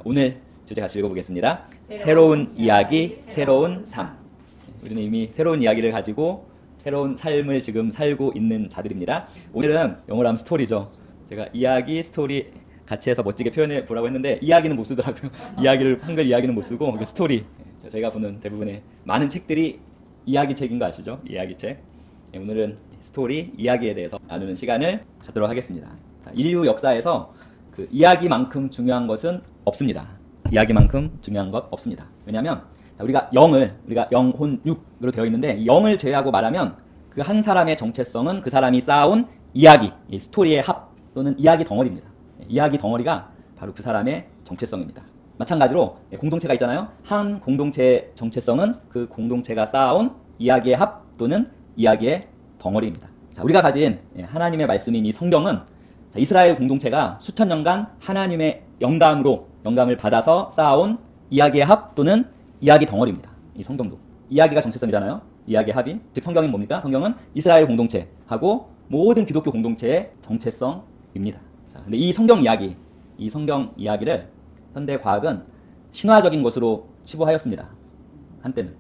오늘 주제 같이 읽어보겠습니다. 새로운 이야기, 새로운 삶. 우리는 이미 새로운 이야기를 가지고 새로운 삶을 지금 살고 있는 자들입니다. 오늘은 영어로 하면 스토리죠. 제가 이야기, 스토리 같이 해서 멋지게 표현해 보라고 했는데 이야기는 못 쓰더라고요. 한글 이야기는 못 쓰고 스토리. 저희가 보는 대부분의 많은 책들이 이야기 책인 거 아시죠? 이야기 책. 오늘은 스토리, 이야기에 대해서 나누는 시간을 갖도록 하겠습니다. 자, 인류 역사에서 그 이야기만큼 중요한 것은 없습니다. 이야기만큼 중요한 것 없습니다. 왜냐하면 우리가 영혼, 육으로 되어 있는데 이 영을 제외하고 말하면 그 한 사람의 정체성은 그 사람이 쌓아온 이야기, 이 스토리의 합 또는 이야기 덩어리입니다. 이야기 덩어리가 바로 그 사람의 정체성입니다. 마찬가지로 공동체가 있잖아요. 한 공동체의 정체성은 그 공동체가 쌓아온 이야기의 합 또는 이야기의 덩어리입니다. 자, 우리가 가진 하나님의 말씀인 이 성경은 이스라엘 공동체가 수천 년간 하나님의 영감을 받아서 쌓아온 이야기의 합 또는 이야기 덩어리입니다. 이 성경도. 이야기가 정체성이잖아요. 이야기의 합이. 즉 성경이 뭡니까? 성경은 이스라엘 공동체하고 모든 기독교 공동체의 정체성입니다. 자, 근데 이 성경 이야기를 현대 과학은 신화적인 것으로 치부하였습니다. 한때는.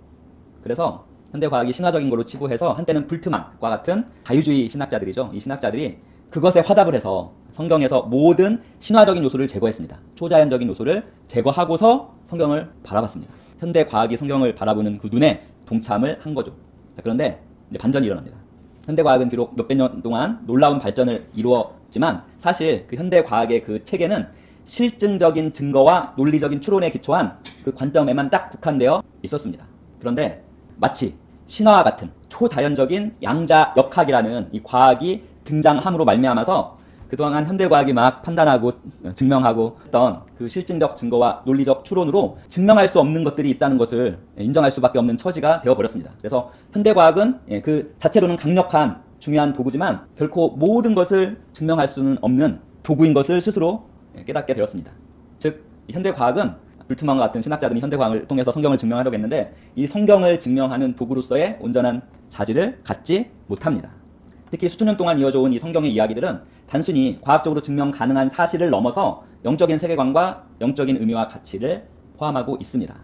그래서 현대 과학이 신화적인 걸로 치부해서 한때는 불트만과 같은 자유주의 신학자들이죠. 이 신학자들이 그것에 화답을 해서 성경에서 모든 신화적인 요소를 제거했습니다. 초자연적인 요소를 제거하고서 성경을 바라봤습니다. 현대 과학이 성경을 바라보는 그 눈에 동참을 한 거죠. 자, 그런데 이제 반전이 일어납니다. 현대 과학은 비록 몇백 년 동안 놀라운 발전을 이루었지만 사실 그 현대 과학의 그 체계는 실증적인 증거와 논리적인 추론에 기초한 그 관점에만 딱 국한되어 있었습니다. 그런데 마치 신화와 같은 초자연적인 양자역학이라는 이 과학이 등장함으로 말미암아서 그동안 현대과학이 막 판단하고 증명하고 했던 그 실증적 증거와 논리적 추론으로 증명할 수 없는 것들이 있다는 것을 인정할 수밖에 없는 처지가 되어버렸습니다. 그래서 현대과학은 그 자체로는 강력한 중요한 도구지만 결코 모든 것을 증명할 수는 없는 도구인 것을 스스로 깨닫게 되었습니다. 즉 현대과학은 불트만과 같은 신학자들이 현대과학을 통해서 성경을 증명하려고 했는데 이 성경을 증명하는 도구로서의 온전한 자질을 갖지 못합니다. 특히 수천 년 동안 이어져 온 이 성경의 이야기들은 단순히 과학적으로 증명 가능한 사실을 넘어서 영적인 세계관과 영적인 의미와 가치를 포함하고 있습니다.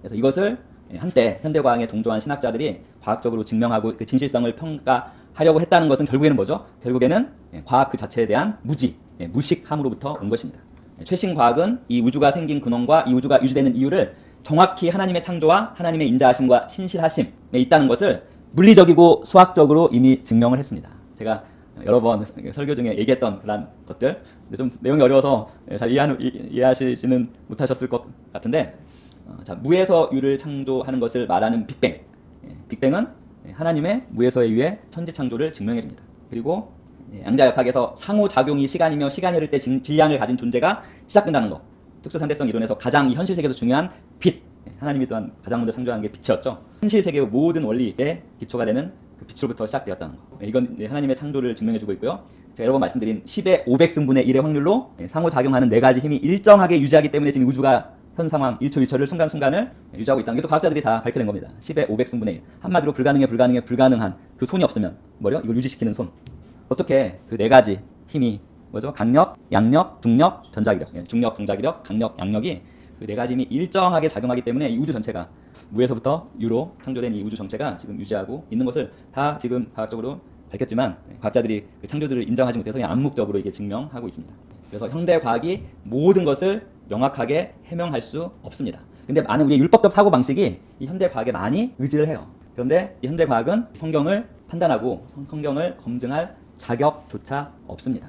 그래서 이것을 한때 현대과학에 동조한 신학자들이 과학적으로 증명하고 그 진실성을 평가하려고 했다는 것은 결국에는 뭐죠? 결국에는 과학 그 자체에 대한 무식함으로부터 온 것입니다. 최신 과학은 이 우주가 생긴 근원과 이 우주가 유지되는 이유를 정확히 하나님의 창조와 하나님의 인자하심과 신실하심에 있다는 것을 물리적이고 수학적으로 이미 증명을 했습니다. 제가 여러 번 설교 중에 얘기했던 그런 것들, 근데 좀 내용이 어려워서 잘 이해하시지는 못하셨을 것 같은데, 자, 무에서 유를 창조하는 것을 말하는 빅뱅. 빅뱅은 하나님의 무에서 유의 천지 창조를 증명해줍니다. 그리고 양자역학에서 상호작용이 시간이며 시간이 흐를 때 질량을 가진 존재가 시작된다는 것. 특수상대성 이론에서 가장 이 현실 세계에서 중요한 빛. 하나님이 또한 가장 먼저 창조한 게 빛이었죠. 현실 세계의 모든 원리의 기초가 되는 그 빛으로부터 시작되었다는 거. 이건 하나님의 창조를 증명해주고 있고요. 제가 여러 번 말씀드린 10의 500승분의 1의 확률로 상호작용하는 4가지 힘이 일정하게 유지하기 때문에 지금 우주가 현 상황 1초 1초를 순간순간을 유지하고 있다는 게 또 과학자들이 다 밝혀낸 겁니다. 10의 500승분의 1. 한마디로 불가능한 그 손이 없으면 이걸 유지시키는 손. 어떻게 그 4가지 힘이 뭐죠? 강력, 양력, 중력, 전자기력. 중력, 전자기력, 강력, 양력이 그 4가지 힘이 일정하게 작용하기 때문에 이 우주 전체가 무에서부터 유로 창조된 이 우주 전체가 지금 유지하고 있는 것을 다 지금 과학적으로 밝혔지만 과학자들이 그 창조들을 인정하지 못해서 그냥 암묵적으로 이게 증명하고 있습니다. 그래서 현대 과학이 모든 것을 명확하게 해명할 수 없습니다. 근데 많은 우리의 율법적 사고 방식이 이 현대 과학에 많이 의지를 해요. 그런데 이 현대 과학은 성경을 판단하고 성경을 검증할 자격조차 없습니다.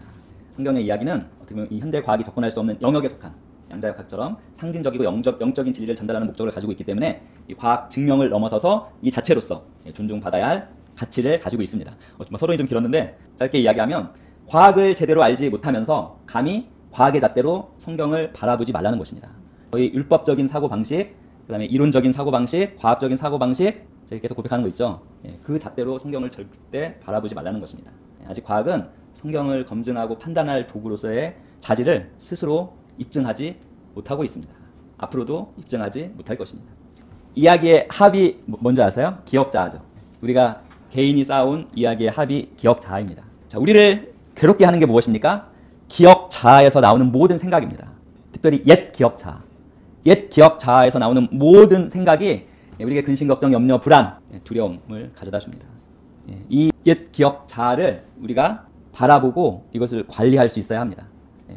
성경의 이야기는 어떻게 보면 이 현대 과학이 접근할 수 없는 영역에 속한 양자역학처럼 상징적이고 영적인 진리를 전달하는 목적을 가지고 있기 때문에 이 과학 증명을 넘어서서 이 자체로서 존중받아야 할 가치를 가지고 있습니다. 서론이 좀 길었는데 짧게 이야기하면 과학을 제대로 알지 못하면서 감히 과학의 잣대로 성경을 바라보지 말라는 것입니다. 거의 율법적인 사고방식, 그 다음에 이론적인 사고방식, 과학적인 사고방식, 제가 계속 고백하는 거 있죠. 그 잣대로 성경을 절대 바라보지 말라는 것입니다. 아직 과학은 성경을 검증하고 판단할 도구로서의 자질을 스스로 입증하지 못하고 있습니다. 앞으로도 입증하지 못할 것입니다. 이야기의 합이 뭔지 아세요? 기억자아죠. 우리가 개인이 쌓아온 이야기의 합이 기억자아입니다. 자, 우리를 괴롭게 하는 게 무엇입니까? 기억자아에서 나오는 모든 생각입니다. 특별히 옛 기억자아. 옛 기억자에서 나오는 모든 생각이 우리에게 근심, 걱정, 염려, 불안, 두려움을 가져다 줍니다. 이 옛 기억자를 우리가 바라보고 이것을 관리할 수 있어야 합니다.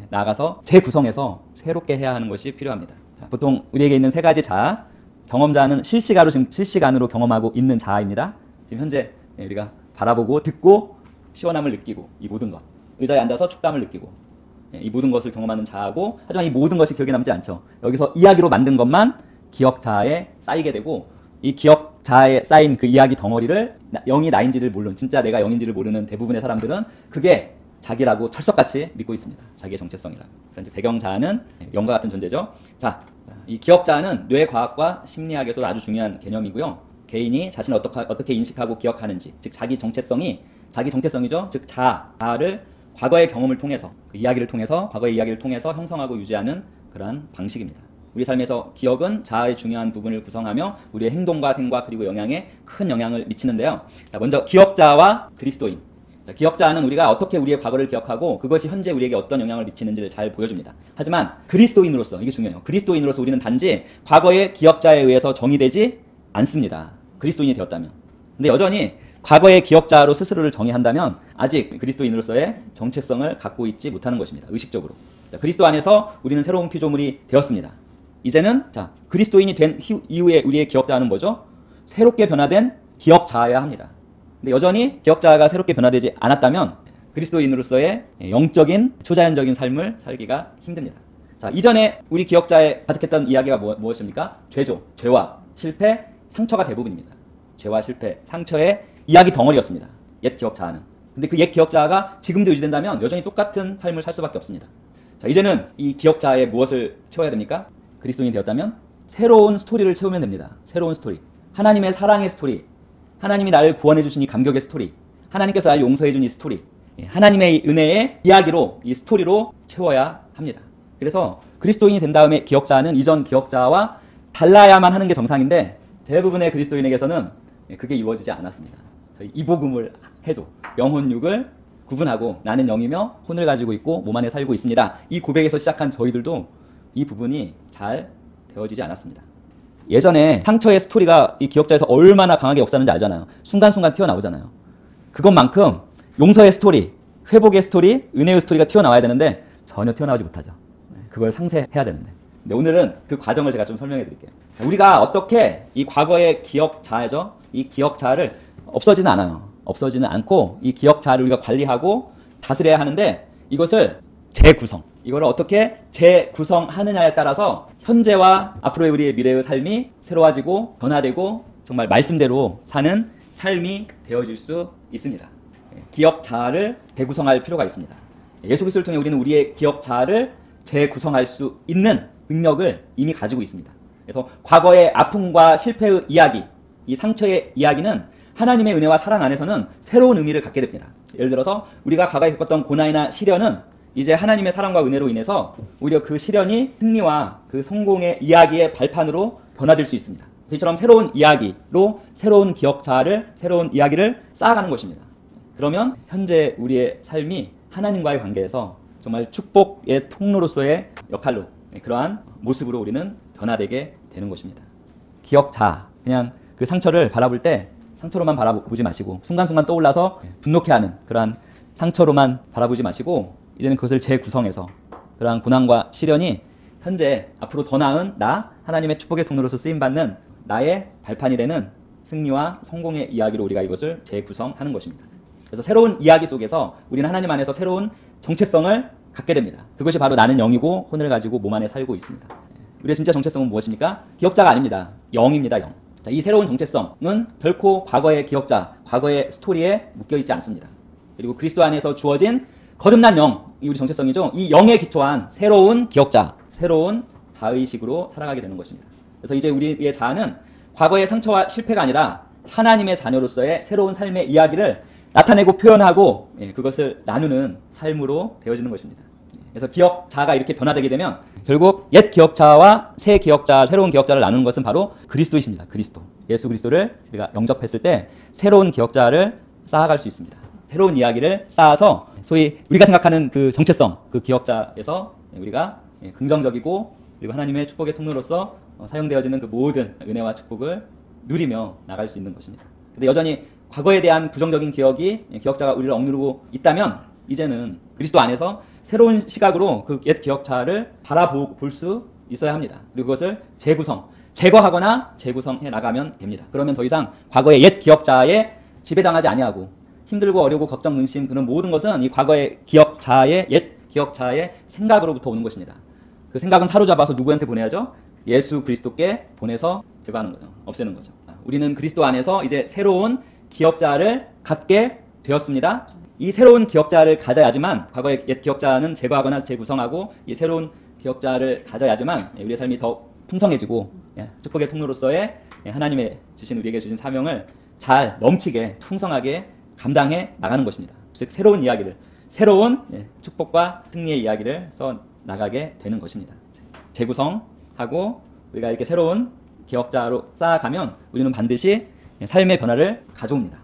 나아가서 재구성해서 새롭게 해야 하는 것이 필요합니다. 자, 보통 우리에게 있는 세 가지 자, 경험자는 실시간으로 경험하고 있는 자아입니다. 지금 현재 우리가 바라보고 듣고 시원함을 느끼고 이 모든 것, 의자에 앉아서 촉감을 느끼고 이 모든 것을 경험하는 자아고, 하지만 이 모든 것이 기억에 남지 않죠. 여기서 이야기로 만든 것만 기억자에 쌓이게 되고, 이 기억자에 쌓인 그 이야기 덩어리를 영이 나인지를 모르는, 진짜 내가 영인지를 모르는 대부분의 사람들은 그게 자기라고 철석같이 믿고 있습니다. 자기의 정체성이라고. 그래서 이제 배경자는 영과 같은 존재죠. 자, 이 기억자는 뇌과학과 심리학에서도 아주 중요한 개념이고요. 개인이 자신을 어떻게 인식하고 기억하는지, 즉 자기 정체성이죠. 즉 자아를 과거의 경험을 통해서, 그 이야기를 통해서, 과거의 이야기를 통해서 형성하고 유지하는 그러한 방식입니다. 우리 삶에서 기억은 자아의 중요한 부분을 구성하며 우리의 행동과 생각 그리고 영향에 큰 영향을 미치는데요. 자, 먼저 기억자와 그리스도인. 자, 기억자는 우리가 어떻게 우리의 과거를 기억하고 그것이 현재 우리에게 어떤 영향을 미치는지를 잘 보여줍니다. 하지만 그리스도인으로서, 이게 중요해요. 그리스도인으로서 우리는 단지 과거의 기억자에 의해서 정의되지 않습니다. 그리스도인이 되었다면. 근데 여전히 과거의 기억자로 스스로를 정의한다면 아직 그리스도인으로서의 정체성을 갖고 있지 못하는 것입니다. 의식적으로. 자, 그리스도 안에서 우리는 새로운 피조물이 되었습니다. 이제는 자, 그리스도인이 된 이후에 우리의 기억자는 뭐죠? 새롭게 변화된 기억자여야 합니다. 근데 여전히 기억자가 새롭게 변화되지 않았다면 그리스도인으로서의 영적인 초자연적인 삶을 살기가 힘듭니다. 자, 이전에 우리 기억자에 가득했던 이야기가 무엇입니까? 죄죠. 죄와 실패, 상처가 대부분입니다. 죄와 실패, 상처의 이야기 덩어리였습니다. 옛 기억자는. 근데 그 옛 기억자가 지금도 유지된다면 여전히 똑같은 삶을 살 수밖에 없습니다. 자, 이제는 이 기억자에 무엇을 채워야 됩니까? 그리스도인이 되었다면 새로운 스토리를 채우면 됩니다. 새로운 스토리. 하나님의 사랑의 스토리. 하나님이 나를 구원해 주신 이 감격의 스토리. 하나님께서 나를 용서해 준 이 스토리. 하나님의 은혜의 이야기로, 이 스토리로 채워야 합니다. 그래서 그리스도인이 된 다음에 기억자는 이전 기억자와 달라야만 하는 게 정상인데 대부분의 그리스도인에게서는 그게 이루어지지 않았습니다. 저희 이복음을 해도 영혼육을 구분하고 나는 영이며 혼을 가지고 있고 몸 안에 살고 있습니다. 이 고백에서 시작한 저희들도 이 부분이 잘 되어지지 않았습니다. 예전에 상처의 스토리가 이 기억자에서 얼마나 강하게 역사하는지 알잖아요. 순간순간 튀어나오잖아요. 그것만큼 용서의 스토리, 회복의 스토리, 은혜의 스토리가 튀어나와야 되는데 전혀 튀어나오지 못하죠. 그걸 상쇄해야 되는데. 근데 오늘은 그 과정을 제가 좀 설명해 드릴게요. 자, 우리가 어떻게 이 과거의 기억자죠. 이 기억자를 없어지는 않아요. 없어지는 않고 이 기억자를 우리가 관리하고 다스려야 하는데 이것을 재구성. 이걸 어떻게 재구성하느냐에 따라서 현재와 앞으로의 우리의 미래의 삶이 새로워지고 변화되고 정말 말씀대로 사는 삶이 되어질 수 있습니다. 기억자를 재구성할 필요가 있습니다. 예수 그리스도를 통해 우리는 우리의 기억자를 재구성할 수 있는 능력을 이미 가지고 있습니다. 그래서 과거의 아픔과 실패의 이야기, 이 상처의 이야기는 하나님의 은혜와 사랑 안에서는 새로운 의미를 갖게 됩니다. 예를 들어서 우리가 과거에 겪었던 고난이나 시련은 이제 하나님의 사랑과 은혜로 인해서 오히려 그 시련이 승리와 그 성공의 이야기의 발판으로 변화될 수 있습니다. 이처럼 새로운 이야기로 새로운 기억자를, 새로운 이야기를 쌓아가는 것입니다. 그러면 현재 우리의 삶이 하나님과의 관계에서 정말 축복의 통로로서의 역할로 그러한 모습으로 우리는 변화되게 되는 것입니다. 기억자, 그냥 그 상처를 바라볼 때 상처로만 바라보지 마시고 순간순간 떠올라서 분노케 하는 그러한 상처로만 바라보지 마시고 이제는 그것을 재구성해서 그러한 고난과 시련이 현재 앞으로 더 나은 나, 하나님의 축복의 통로로서 쓰임받는 나의 발판이 되는 승리와 성공의 이야기로 우리가 이것을 재구성하는 것입니다. 그래서 새로운 이야기 속에서 우리는 하나님 안에서 새로운 정체성을 갖게 됩니다. 그것이 바로 나는 영이고 혼을 가지고 몸 안에 살고 있습니다. 우리의 진짜 정체성은 무엇입니까? 기억자가 아닙니다. 영입니다. 영. 자, 이 새로운 정체성은 결코 과거의 기억자, 과거의 스토리에 묶여있지 않습니다. 그리고 그리스도 안에서 주어진 거듭난 영, 이 우리 정체성이죠. 이 영에 기초한 새로운 기억자, 새로운 자의식으로 살아가게 되는 것입니다. 그래서 이제 우리의 자아는 과거의 상처와 실패가 아니라 하나님의 자녀로서의 새로운 삶의 이야기를 나타내고 표현하고 그것을 나누는 삶으로 되어지는 것입니다. 그래서 기억자가 이렇게 변화되게 되면 결국 옛 기억자와 새 기억자, 새로운 기억자를 나누는 것은 바로 그리스도이십니다. 그리스도. 예수 그리스도를 우리가 영접했을 때 새로운 기억자를 쌓아갈 수 있습니다. 새로운 이야기를 쌓아서 소위 우리가 생각하는 그 정체성, 그 기억자에서 우리가 긍정적이고 그리고 하나님의 축복의 통로로서 사용되어지는 그 모든 은혜와 축복을 누리며 나갈 수 있는 것입니다. 근데 여전히 과거에 대한 부정적인 기억자가 우리를 억누르고 있다면 이제는 그리스도 안에서 새로운 시각으로 그 옛 기억자를 바라볼 수 있어야 합니다. 그리고 그것을 제거하거나 재구성해 나가면 됩니다. 그러면 더 이상 과거의 옛 기억자에 지배당하지 아니하고 힘들고 어려고 걱정, 근심 그런 모든 것은 이 과거의 옛 기억자의 생각으로부터 오는 것입니다. 그 생각은 사로잡아서 누구한테 보내야죠? 예수 그리스도께 보내서 제거하는 거죠. 없애는 거죠. 우리는 그리스도 안에서 이제 새로운 기억자를 갖게 되었습니다. 이 새로운 기억자를 가져야지만 과거의 옛 기억자는 제거하거나 재구성하고 이 새로운 기억자를 가져야지만 우리의 삶이 더 풍성해지고 축복의 통로로서의 하나님의 우리에게 주신 사명을 잘 넘치게 풍성하게 감당해 나가는 것입니다. 즉 새로운 이야기를 새로운 축복과 승리의 이야기를 써 나가게 되는 것입니다. 재구성하고 우리가 이렇게 새로운 기억자로 쌓아가면 우리는 반드시 삶의 변화를 가져옵니다.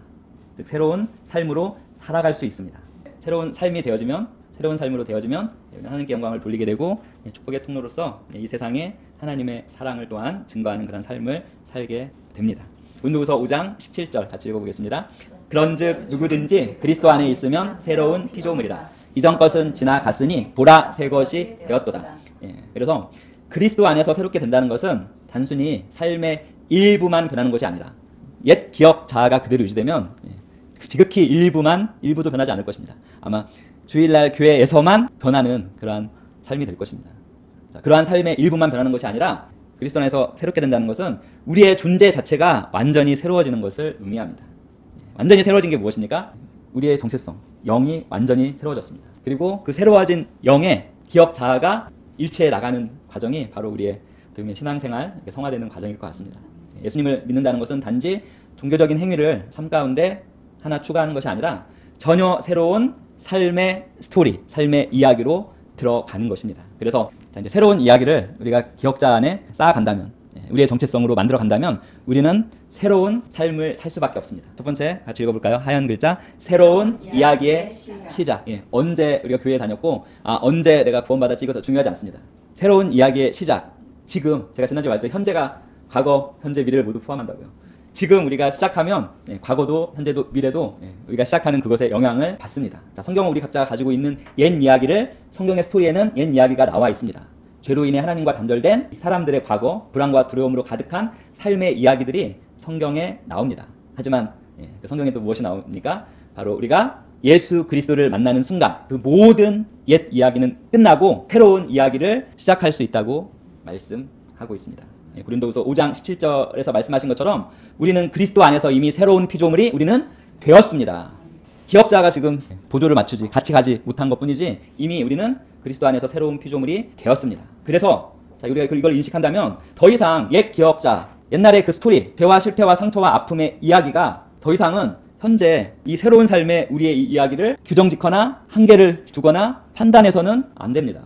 즉 새로운 삶으로 살아갈 수 있습니다. 새로운 삶이 되어지면 새로운 삶으로 되어지면 하나님께 영광을 돌리게 되고 축복의 통로로서 이 세상에 하나님의 사랑을 또한 증거하는 그런 삶을 살게 됩니다. 고린도후서 5장 17절 같이 읽어보겠습니다. 그런즉 누구든지 그리스도 안에 있으면 새로운 피조물이라. 이전 것은 지나갔으니 보라 새 것이 되었도다. 그래서 그리스도 안에서 새롭게 된다는 것은 단순히 삶의 일부만 변하는 것이 아니라 옛 기억자가 그대로 유지되면 지극히 일부도 변하지 않을 것입니다. 아마 주일날 교회에서만 변하는 그러한 삶이 될 것입니다. 자, 그러한 삶의 일부만 변하는 것이 아니라 그리스도 안에서 새롭게 된다는 것은 우리의 존재 자체가 완전히 새로워지는 것을 의미합니다. 완전히 새로워진 게 무엇입니까? 우리의 정체성, 영이 완전히 새로워졌습니다. 그리고 그 새로워진 영의 기억자가 일치해 나가는 과정이 바로 우리의 신앙생활, 성화되는 과정일 것 같습니다. 예수님을 믿는다는 것은 단지 종교적인 행위를 삶 가운데 하나 추가하는 것이 아니라 전혀 새로운 삶의 스토리, 삶의 이야기로 들어가는 것입니다. 그래서 이제 새로운 이야기를 우리가 기억자 안에 쌓아간다면, 우리의 정체성으로 만들어간다면 우리는 새로운 삶을 살 수밖에 없습니다. 첫 번째 같이 읽어볼까요? 하얀 글자, 새로운 이야기의 시작. 언제 우리가 교회에 다녔고 언제 내가 구원받았지 이거 중요하지 않습니다. 새로운 이야기의 시작. 지금 제가 지난주에 말했죠. 현재가 과거, 현재, 미래를 모두 포함한다고요. 지금 우리가 시작하면 과거도 현재도 미래도 우리가 시작하는 그것에 영향을 받습니다. 자, 성경은 우리 각자가 가지고 있는 옛 이야기를 성경의 스토리에는 옛 이야기가 나와 있습니다. 죄로 인해 하나님과 단절된 사람들의 과거, 불안과 두려움으로 가득한 삶의 이야기들이 성경에 나옵니다. 하지만 성경에 또 무엇이 나옵니까? 바로 우리가 예수 그리스도를 만나는 순간 그 모든 옛 이야기는 끝나고 새로운 이야기를 시작할 수 있다고 말씀하고 있습니다. 고린도후서 5장 17절에서 말씀하신 것처럼 우리는 그리스도 안에서 이미 새로운 피조물이 우리는 되었습니다. 기억자가 지금 보조를 맞추지 같이 가지 못한 것뿐이지 이미 우리는 그리스도 안에서 새로운 피조물이 되었습니다. 그래서 우리가 이걸 인식한다면 더 이상 옛 기억자, 옛날의 그 스토리, 죄와 실패와 상처와 아픔의 이야기가 더 이상은 현재 이 새로운 삶의 우리의 이야기를 규정짓거나 한계를 두거나 판단해서는 안 됩니다.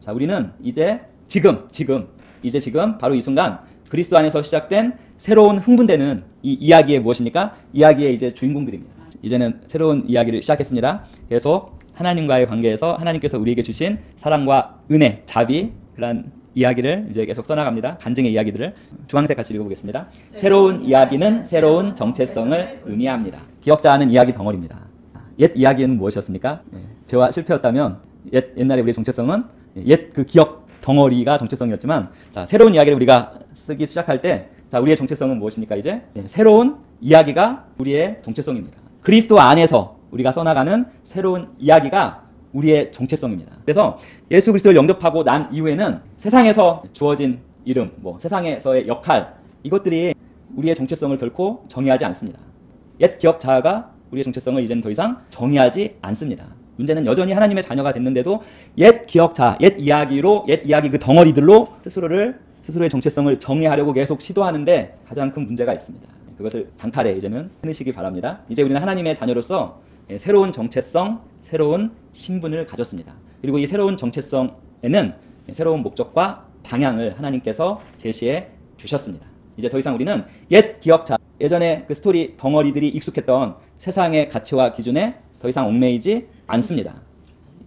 자, 우리는 이제 지금 바로 이 순간 그리스도 안에서 시작된 새로운 흥분되는 이 이야기의 무엇입니까? 이야기의 이제 주인공들입니다. 이제는 새로운 이야기를 시작했습니다. 계속 하나님과의 관계에서 하나님께서 우리에게 주신 사랑과 은혜, 자비 그런 이야기를 이제 계속 써나갑니다. 간증의 이야기들을 주황색 같이 읽어보겠습니다. 새로운 이야기는 새로운 정체성을 의미합니다. 기억자는 이야기 덩어리입니다. 옛 이야기는 무엇이었습니까? 죄와 실패였다면 옛날에 우리의 정체성은 옛 그 기억 덩어리가 정체성이었지만 자, 새로운 이야기를 우리가 쓰기 시작할 때 자, 우리의 정체성은 무엇입니까? 이제 새로운 이야기가 우리의 정체성입니다. 그리스도 안에서 우리가 써나가는 새로운 이야기가 우리의 정체성입니다. 그래서 예수 그리스도를 영접하고 난 이후에는 세상에서 주어진 이름, 세상에서의 역할 이것들이 우리의 정체성을 결코 정의하지 않습니다. 옛 기억자가 우리의 정체성을 이제는 더 이상 정의하지 않습니다. 문제는 여전히 하나님의 자녀가 됐는데도 옛 기억자, 옛 이야기 그 덩어리들로 스스로의 정체성을 정의하려고 계속 시도하는데 가장 큰 문제가 있습니다. 그것을 단칼에 이제는 끊으시기 바랍니다. 이제 우리는 하나님의 자녀로서 새로운 정체성, 새로운 신분을 가졌습니다. 그리고 이 새로운 정체성에는 새로운 목적과 방향을 하나님께서 제시해 주셨습니다. 이제 더 이상 우리는 옛 기억자, 예전에 그 스토리 덩어리들이 익숙했던 세상의 가치와 기준에 더 이상 얽매이지 않습니다.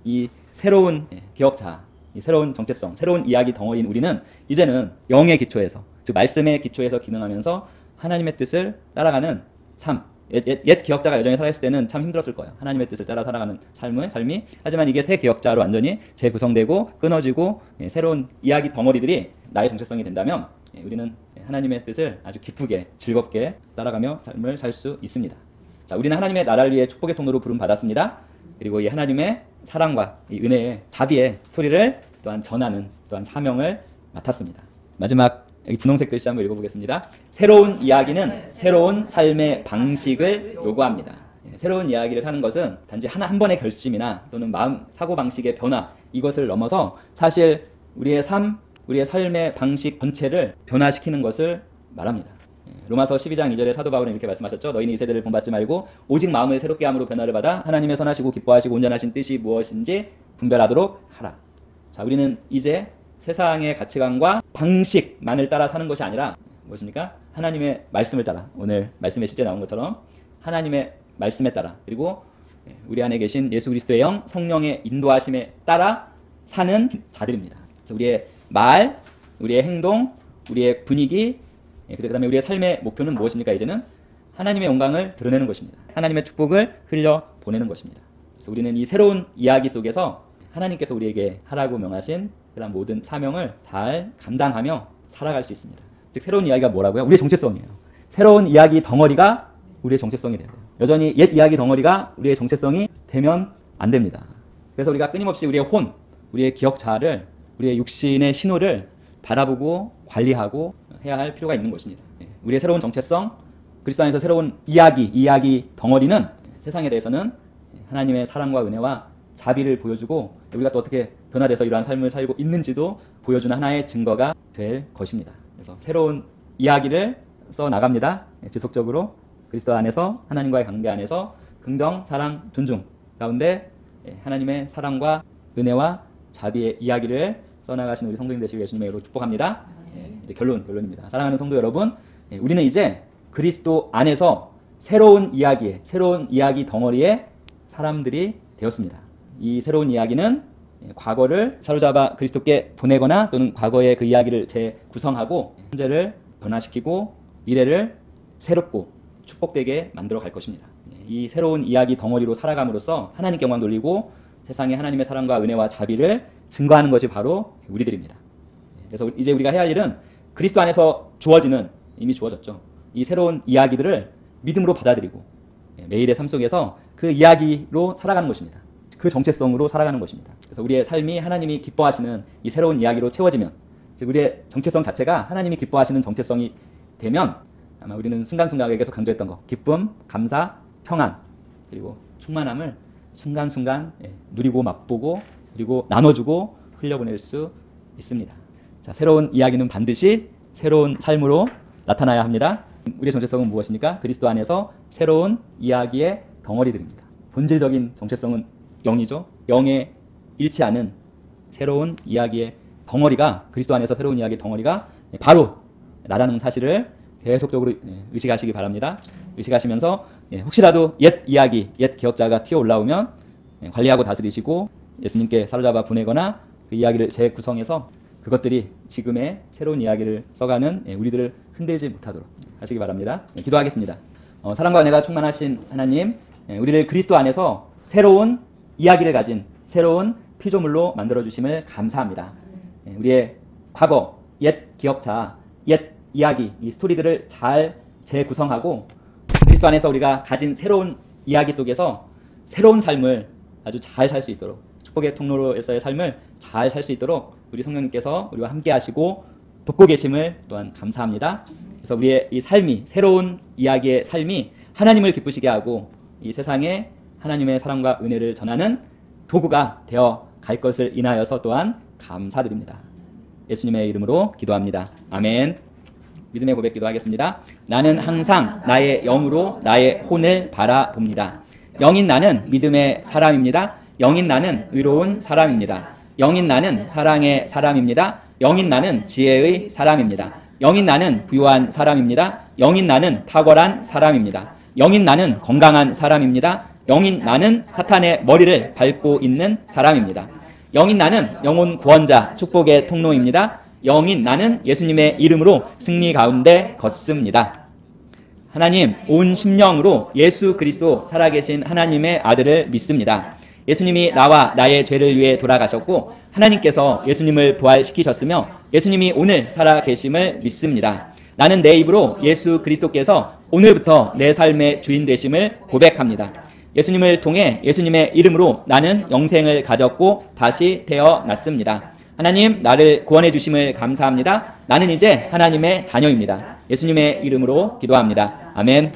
이 새로운 기억자, 이 새로운 정체성, 새로운 이야기 덩어리인 우리는 이제는 영의 기초에서, 즉 말씀의 기초에서 기능하면서 하나님의 뜻을 따라가는 삶. 옛 기억자가 여전히 살아있을 때는 참 힘들었을 거예요. 하나님의 뜻을 따라 살아가는 삶이. 하지만 이게 새 기억자로 완전히 재구성되고 끊어지고 새로운 이야기 덩어리들이 나의 정체성이 된다면 우리는 하나님의 뜻을 아주 기쁘게 즐겁게 따라가며 삶을 살 수 있습니다. 자, 우리는 하나님의 나라를 위해 축복의 통로로 부름 받았습니다. 그리고 이 하나님의 사랑과 이 은혜의 자비의 스토리를 또한 전하는 또한 사명을 맡았습니다. 마지막 여기 분홍색 글씨 한번 읽어보겠습니다. 새로운 이야기는 새로운 삶의 방식을 요구합니다. 새로운 이야기를 사는 것은 단지 한 번의 결심이나 또는 마음, 사고방식의 변화, 이것을 넘어서 사실 우리의 삶, 우리의 삶의 방식 전체를 변화시키는 것을 말합니다. 로마서 12장 2절에 사도 바울은 이렇게 말씀하셨죠. 너희는 이 세대를 본받지 말고 오직 마음을 새롭게 함으로 변화를 받아 하나님의 선하시고 기뻐하시고 온전하신 뜻이 무엇인지 분별하도록 하라. 자, 우리는 이제 세상의 가치관과 방식만을 따라 사는 것이 아니라 무엇입니까? 하나님의 말씀을 따라, 오늘 말씀에 실제 나온 것처럼 하나님의 말씀에 따라, 그리고 우리 안에 계신 예수 그리스도의 영, 성령의 인도하심에 따라 사는 자들입니다. 그래서 우리의 말, 우리의 행동, 우리의 분위기, 그 다음에 우리의 삶의 목표는 무엇입니까? 이제는 하나님의 영광을 드러내는 것입니다. 하나님의 축복을 흘려보내는 것입니다. 그래서 우리는 이 새로운 이야기 속에서 하나님께서 우리에게 하라고 명하신 그런 모든 사명을 잘 감당하며 살아갈 수 있습니다. 즉 새로운 이야기가 뭐라고요? 우리의 정체성이에요. 새로운 이야기 덩어리가 우리의 정체성이 돼요. 여전히 옛 이야기 덩어리가 우리의 정체성이 되면 안 됩니다. 그래서 우리가 끊임없이 우리의 혼, 우리의 기억자를, 우리의 육신의 신호를 바라보고 관리하고 해야 할 필요가 있는 것입니다. 우리의 새로운 정체성, 그리스도 안에서 새로운 이야기 덩어리는 세상에 대해서는 하나님의 사랑과 은혜와 자비를 보여주고 우리가 또 어떻게 변화돼서 이러한 삶을 살고 있는지도 보여주는 하나의 증거가 될 것입니다. 그래서 새로운 이야기를 써 나갑니다. 지속적으로 그리스도 안에서 하나님과의 관계 안에서 긍정, 사랑, 존중 가운데 하나님의 사랑과 은혜와 자비의 이야기를 써나가신 우리 성도님 되시길 예수님의 이름으로 축복합니다. 이제 결론입니다. 사랑하는 성도 여러분, 우리는 이제 그리스도 안에서 새로운 이야기 덩어리의 사람들이 되었습니다. 이 새로운 이야기는 과거를 사로잡아 그리스도께 보내거나 또는 과거의 그 이야기를 재구성하고 현재를 변화시키고 미래를 새롭고 축복되게 만들어 갈 것입니다. 이 새로운 이야기 덩어리로 살아감으로써 하나님께 영광 돌리고 세상에 하나님의 사랑과 은혜와 자비를 증거하는 것이 바로 우리들입니다. 그래서 이제 우리가 해야 할 일은 그리스도 안에서 주어지는, 이미 주어졌죠, 이 새로운 이야기들을 믿음으로 받아들이고 매일의 삶 속에서 그 이야기로 살아가는 것입니다. 그 정체성으로 살아가는 것입니다. 그래서 우리의 삶이 하나님이 기뻐하시는 이 새로운 이야기로 채워지면, 즉 우리의 정체성 자체가 하나님이 기뻐하시는 정체성이 되면 아마 우리는 순간순간에 계속 강조했던 거, 기쁨, 감사, 평안, 그리고 충만함을 순간순간 누리고 맛보고 그리고 나눠주고 흘려보낼 수 있습니다. 자, 새로운 이야기는 반드시 새로운 삶으로 나타나야 합니다. 우리의 정체성은 무엇입니까? 그리스도 안에서 새로운 이야기의 덩어리들입니다. 본질적인 정체성은 영이죠. 영에 잃지 않은 새로운 이야기의 덩어리가, 그리스도 안에서 새로운 이야기의 덩어리가 바로 나라는 사실을 계속적으로 의식하시기 바랍니다. 의식하시면서 혹시라도 옛 이야기, 옛 기억자가 튀어 올라오면 관리하고 다스리시고 예수님께 사로잡아 보내거나 그 이야기를 재구성해서 그것들이 지금의 새로운 이야기를 써가는 우리들을 흔들지 못하도록 하시기 바랍니다. 기도하겠습니다. 사랑과 은혜가 충만하신 하나님, 우리를 그리스도 안에서 새로운 이야기를 가진 새로운 피조물로 만들어주심을 감사합니다. 우리의 과거, 옛 기억자, 옛 이야기, 이 스토리들을 잘 재구성하고 그리스도 안에서 우리가 가진 새로운 이야기 속에서 새로운 삶을 아주 잘 살 수 있도록, 축복의 통로로에서의 삶을 잘 살 수 있도록 우리 성령님께서 우리와 함께 하시고 돕고 계심을 또한 감사합니다. 그래서 우리의 이 삶이, 새로운 이야기의 삶이 하나님을 기쁘시게 하고 이 세상에 하나님의 사랑과 은혜를 전하는 도구가 되어 갈 것을 인하여서 또한 감사드립니다. 예수님의 이름으로 기도합니다. 아멘. 믿음의 고백 기도하겠습니다. 나는 항상 나의 영으로 나의 혼을 바라봅니다. 영인 나는 믿음의 사람입니다. 영인 나는 의로운 사람입니다. 영인 나는 사랑의 사람입니다. 영인 나는 지혜의 사람입니다. 영인 나는 부유한 사람입니다. 영인 나는 탁월한 사람입니다. 영인 나는 건강한 사람입니다. 영인 나는 사탄의 머리를 밟고 있는 사람입니다. 영인 나는 영혼 구원자 축복의 통로입니다. 영인 나는 예수님의 이름으로 승리 가운데 걷습니다. 하나님, 온 심령으로 예수 그리스도 살아계신 하나님의 아들을 믿습니다. 예수님이 나와 나의 죄를 위해 돌아가셨고 하나님께서 예수님을 부활시키셨으며 예수님이 오늘 살아계심을 믿습니다. 나는 내 입으로 예수 그리스도께서 오늘부터 내 삶의 주인 되심을 고백합니다. 예수님을 통해 예수님의 이름으로 나는 영생을 가졌고 다시 태어났습니다. 하나님, 나를 구원해 주심을 감사합니다. 나는 이제 하나님의 자녀입니다. 예수님의 이름으로 기도합니다. 아멘.